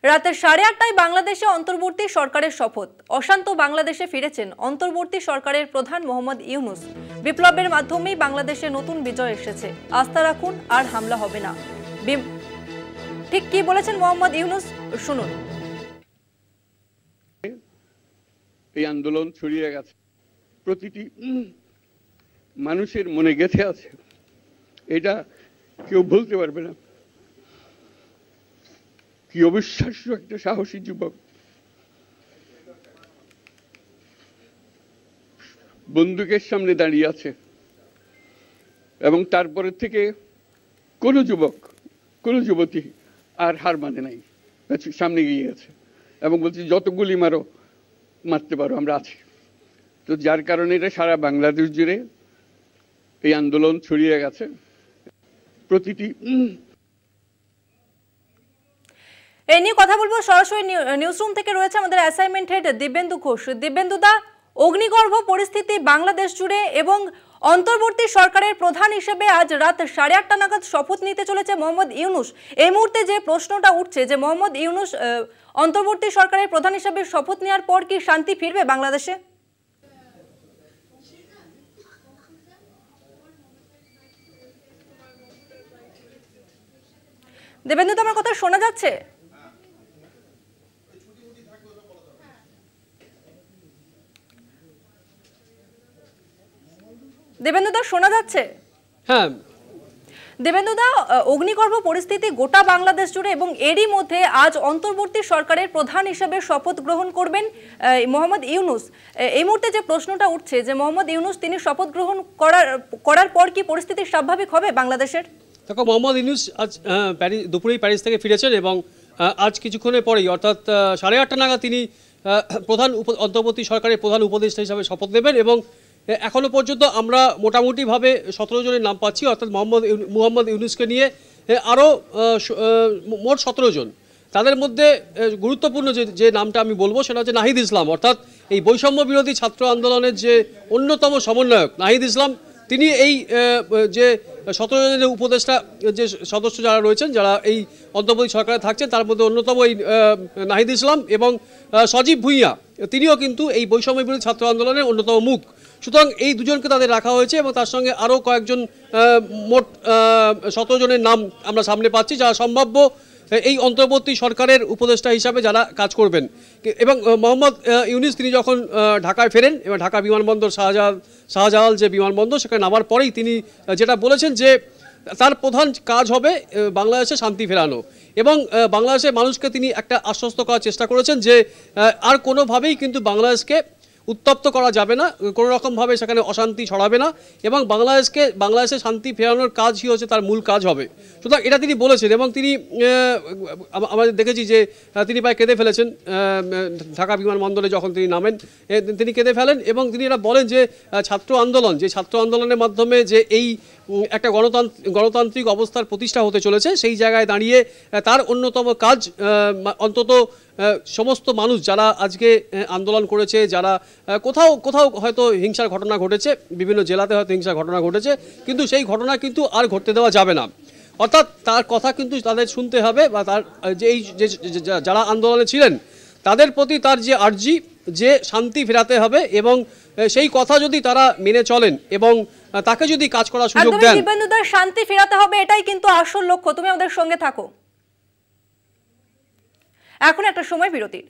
রাতে 8:30টায় বাংলাদেশে অন্তর্বর্তী সরকারের শপথ। অশান্ত বাংলাদেশে ফিরেছেন অন্তর্বর্তী সরকারের প্রধান মোহাম্মদ ইউনূস। বিপ্লবের মাধ্যমেই বাংলাদেশে নতুন বিজয় এসেছে। আস্থা রাখুন, আর হামলা হবে না। ঠিক কি বলেছেন মোহাম্মদ ইউনূস, শুনুন। এই আন্দোলন ছড়িয়ে গেছে, প্রতিটি মানুষের মনে গেঁথে আছে, এটা কেউ বলতে পারবে না। কি অবিশ্বাস্য একটা সাহসী যুবক, বন্দুকের সামনে দাঁড়িয়ে আছে, এবং তারপরে থেকে কোনো যুবক, কোনো যুবতী আর হার মানে নাই, সামনে গিয়ে গেছে এবং বলছে যত গুলি মারো, মারতে পারো, আমরা আছি। তো যার কারণে এটা সারা বাংলাদেশ জুড়ে এই আন্দোলন ছড়িয়ে গেছে। প্রতিটি এই নিয়ে কথা বলবো, সরাসরি নিউজরুম থেকে রয়েছে আমাদের অ্যাসাইনমেন্ট হেড দিব্যেন্দু ঘোষ। দিব্যেন্দুদা, অগ্নিগর্ভ পরিস্থিতি বাংলাদেশ জুড়ে এবং অন্তর্বর্তী সরকারের প্রধান হিসেবে আজ রাত 8:30 নাগাদ শপথ নিতে চলেছে মোহাম্মদ ইউনূস। এই মুহূর্তে যে প্রশ্নটা উঠছে যে মোহাম্মদ ইউনূস অন্তর্বর্তী সরকারের প্রধান হিসেবে শপথ নেওয়ার পর কি শান্তি ফিরবে বাংলাদেশে? দেবেন্দু, আমার কথা শোনা যাচ্ছে? দেবেন্দুদা, শোনা যাচ্ছে? হ্যাঁ দেবেন্দুদা, অগ্নিগর্ভ পরিস্থিতি গোটা বাংলাদেশ জুড়ে এবং এরই মধ্যে আজ অন্তর্বর্তী সরকারের প্রধান হিসেবে শপথ গ্রহণ করবেন মোহাম্মদ ইউনূস। এই মুহূর্তে যে প্রশ্নটা উঠছে যে মোহাম্মদ ইউনূস তিনি শপথ গ্রহণ করার পর কি পরিস্থিতি স্বাভাবিক হবে বাংলাদেশের? দেখো, মোহাম্মদ ইউনূস আজ দুপুরেই প্যারিস থেকে ফিরেছেন এবং আজ কিছুক্ষণের পরেই অর্থাৎ 8:30 নাগাদ তিনি অন্তর্বর্তী সরকারের প্রধান উপদেষ্টা হিসাবে শপথ নেবেন। এবং এখনো পর্যন্ত আমরা মোটামুটিভাবে 17 জনের নাম পাচ্ছি, অর্থাৎ মোহাম্মদ ইউনূসকে নিয়ে আরও মোট 17 জন। তাদের মধ্যে গুরুত্বপূর্ণ যে নামটা আমি বলবো সেটা হচ্ছে নাহিদ ইসলাম, অর্থাৎ এই বৈষম্য বিরোধী ছাত্র আন্দোলনের যে অন্যতম সমন্বয়ক নাহিদ ইসলাম। তিনি এই যে 17 জনের উপদেষ্টা যে সদস্য যারা রয়েছেন, যারা এই অন্তর্বর্তী সরকারে থাকছেন, তার মধ্যে অন্যতম এই নাহিদ ইসলাম এবং সজীব ভুঁইয়া, তিনিও কিন্তু এই বৈষম্য বিরোধী ছাত্র আন্দোলনের অন্যতম মুখ। সুতরাং এই দুজনকে তাদের রাখা হয়েছে এবং তার সঙ্গে আরও কয়েকজন, মোট 17 জনের নাম আমরা সামনে পাচ্ছি, যারা সম্ভাব্য এই অন্তর্বর্তী সরকারের উপদেষ্টা হিসাবে যারা কাজ করবেন। এবং মোহাম্মদ ইউনূস তিনি যখন ঢাকায় ফেরেন এবং ঢাকা বিমানবন্দর শাহজালাল যে বিমানবন্দর, সেখানে নামার পরেই তিনি যেটা বলেছেন যে তার প্রধান কাজ হবে বাংলাদেশে শান্তি ফেরানো। এবং বাংলাদেশের মানুষকে তিনি একটা আশ্বস্ত করার চেষ্টা করেছেন যে আর কোনোভাবেই কিন্তু বাংলাদেশকে উত্তপ্ত করা যাবে না, কোনো রকমভাবে সেখানে অশান্তি ছড়াবে না, এবং বাংলাদেশে শান্তি ফেরানোর কাজই হচ্ছে তার মূল কাজ হবে। সুতরাং এটা তিনি বলেছেন এবং তিনি আমাদের দেখেছি যে তিনি প্রায় কেঁদে ফেলেছেন ঢাকা বিমানবন্দরে যখন তিনি নামেন, তিনি কেঁদে ফেলেন এবং তিনি এটা বলেন যে ছাত্র আন্দোলনের মাধ্যমে যে এই একটা গণতান্ত্রিক অবস্থার প্রতিষ্ঠা হতে চলেছে, সেই জায়গায় দাঁড়িয়ে তার অন্যতম কাজ অন্তত সমস্ত মানুষ যারা আজকে আন্দোলন করেছে, যারা কোথাও হয়তো হিংসার ঘটনা ঘটেছে, বিভিন্ন জেলাতে হয়তো হিংসার ঘটনা ঘটেছে, কিন্তু সেই ঘটনা কিন্তু আর ঘটতে দেওয়া যাবে না। অর্থাৎ তার কথা কিন্তু তাদের শুনতে হবে, বা তার যে এই যারা আন্দোলনে ছিলেন তাদের প্রতি তার যে আর্জি যে শান্তি ফেরাতে হবে, এবং সেই কথা যদি তারা মেনে চলেন এবং তাকে যদি কাজ করার সুযোগ দেন, শান্তি ফেরাতে হবে, এটাই কিন্তু আসল লক্ষ্য। তুমি আমাদের সঙ্গে থাকো, এখন একটা সময় বিরতির।